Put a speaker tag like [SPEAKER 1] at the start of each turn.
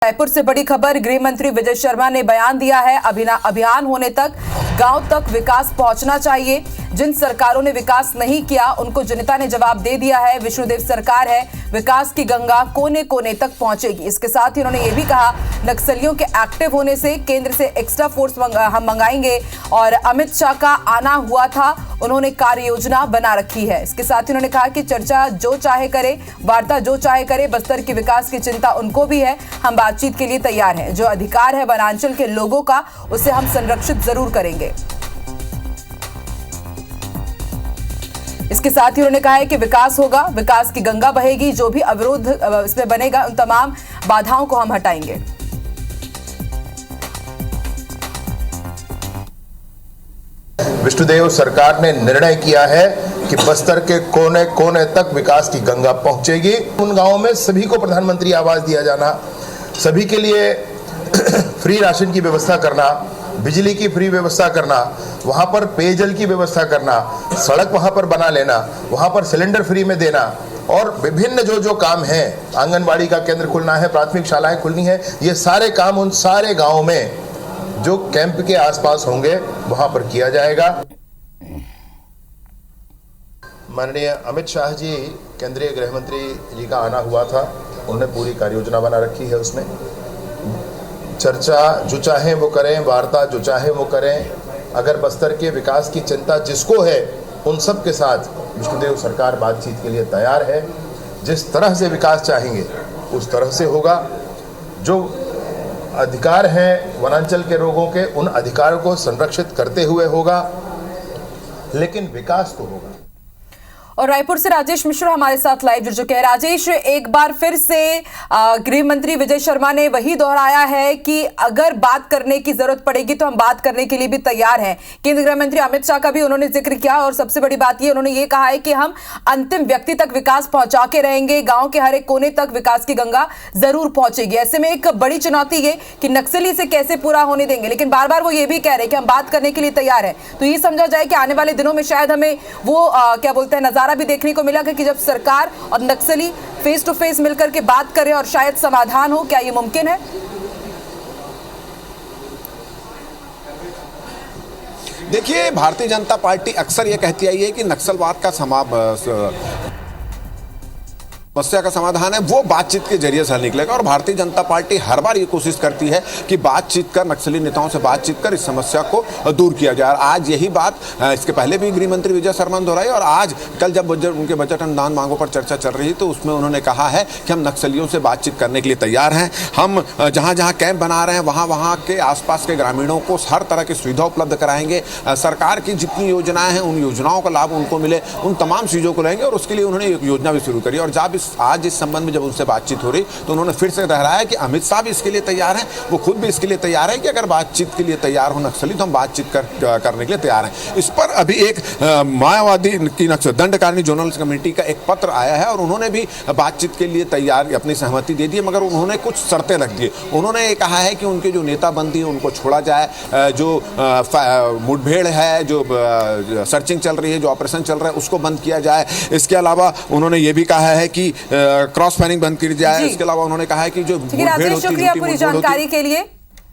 [SPEAKER 1] रायपुर से बड़ी खबर। गृह मंत्री विजय शर्मा ने बयान दिया है, अभियान होने तक गांव तक विकास पहुंचना चाहिए। जिन सरकारों ने विकास नहीं किया उनको जनता ने जवाब दे दिया है। विष्णुदेव सरकार है, विकास की गंगा कोने कोने तक पहुंचेगी। इसके साथ ही उन्होंने ये भी कहा, नक्सलियों के एक्टिव होने से केंद्र से एक्स्ट्रा फोर्स हम मंगाएंगे और अमित शाह का आना हुआ था, उन्होंने कार्य योजना बना रखी है। इसके साथ ही उन्होंने कहा कि चर्चा जो चाहे करे, वार्ता जो चाहे करे, बस्तर की विकास की चिंता उनको भी है, हम बातचीत के लिए तैयार हैं। जो अधिकार है वनांचल के लोगों का, उसे हम संरक्षित जरूर करेंगे। इसके साथ ही उन्होंने कहा है कि विकास होगा, विकास की गंगा बहेगी, जो भी अवरोध इसमें बनेगा उन तमाम बाधाओं को हम हटाएंगे।
[SPEAKER 2] विष्णुदेव सरकार ने निर्णय किया है कि बस्तर के कोने कोने तक विकास की गंगा पहुंचेगी। उन गांवों में सभी को प्रधानमंत्री आवास दिया जाना, सभी के लिए फ्री राशन की व्यवस्था करना, बिजली की फ्री व्यवस्था करना, वहां पर पेयजल की व्यवस्था करना, सड़क वहां पर बना लेना, वहां पर सिलेंडर फ्री में देना और विभिन्न जो काम है, आंगनबाड़ी का केंद्र खुलना है, प्राथमिक शालाएं खुलनी है, ये सारे काम उन सारे गांवों में जो कैंप के आसपास होंगे वहां पर किया जाएगा। माननीय अमित शाह जी, केंद्रीय गृह मंत्री जी का आना हुआ था, उन्होंने पूरी कार्य योजना बना रखी है। उसमें चर्चा जो चाहे वो करें, वार्ता जो चाहे वो करें। अगर बस्तर के विकास की चिंता जिसको है, उन सब के साथ विष्णुदेव सरकार बातचीत के लिए तैयार है। जिस तरह से विकास चाहेंगे उस तरह से होगा। जो अधिकार हैं वनांचल के लोगों के, उन अधिकारों को संरक्षित करते हुए होगा, लेकिन विकास तो होगा।
[SPEAKER 1] और रायपुर से राजेश मिश्रा हमारे साथ लाइव जुड़ चुके हैं। राजेश, एक बार फिर से गृह मंत्री विजय शर्मा ने वही दोहराया है कि अगर बात करने की जरूरत पड़ेगी तो हम बात करने के लिए भी तैयार हैं। केंद्रीय गृह मंत्री अमित शाह का भी उन्होंने जिक्र किया और सबसे बड़ी बात ये उन्होंने ये कहा है कि हम अंतिम व्यक्ति तक विकास पहुंचा के रहेंगे, गांव के हर एक कोने तक विकास की गंगा जरूर पहुंचेगी। ऐसे में एक बड़ी चुनौती ये कि नक्सली से कैसे पूरा होने देंगे, लेकिन बार बार वो ये भी कह रहे हैं कि हम बात करने के लिए तैयार हैं। तो ये समझा जाए कि आने वाले दिनों में शायद हमें वो क्या बोलते हैं नजारा भी देखने को मिला कि जब सरकार और नक्सली फेस टू फेस मिलकर के बात करें और शायद समाधान हो। क्या ये मुमकिन है?
[SPEAKER 3] देखिए, भारतीय जनता पार्टी अक्सर ये कहती आई है कि नक्सलवाद का समस्या का समाधान है वो बातचीत के जरिए से हल निकलेगा और भारतीय जनता पार्टी हर बार ये कोशिश करती है कि बातचीत कर, नक्सली नेताओं से बातचीत कर इस समस्या को दूर किया जाए। आज यही बात इसके पहले भी गृह मंत्री विजय शर्मा ने दोहराई और आज कल जब उनके बजट अनुदान मांगों पर चर्चा चल रही तो उसमें उन्होंने कहा है कि हम नक्सलियों से बातचीत करने के लिए तैयार हैं। हम जहाँ जहाँ कैंप बना रहे हैं वहाँ के आसपास के ग्रामीणों को हर तरह की सुविधा उपलब्ध कराएंगे। सरकार की जितनी योजनाएं हैं उन योजनाओं का लाभ उनको मिले, उन तमाम चीज़ों को लेंगे और उसके लिए उन्होंने एक योजना भी शुरू करी। और जब आज इस संबंध में जब उनसे बातचीत हो रही तो उन्होंने फिर से दोहराया कि अमित शाह भी इसके लिए तैयार हैं, वो खुद भी इसके लिए तैयार है कि अगर बातचीत के लिए तैयार हो नक्सली तो हम बातचीत करने के लिए तैयार हैं। इस पर अभी एक मायावादी की दंडकारणी जोनल कमेटी का एक पत्र आया है और उन्होंने भी बातचीत के लिए तैयार अपनी सहमति दे दी है, मगर उन्होंने कुछ शर्तें रख दी। उन्होंने ये कहा है कि उनके जो नेता बंदी है उनको छोड़ा जाए, जो मुठभेड़ है, जो सर्चिंग चल रही है, जो ऑपरेशन चल रहा है उसको बंद किया जाए। इसके अलावा उन्होंने ये भी कहा है कि क्रॉस फायरिंग बंद की जाए। इसके अलावा उन्होंने कहा है कि जो
[SPEAKER 1] शुक्रिया पूरी जानकारी के लिए।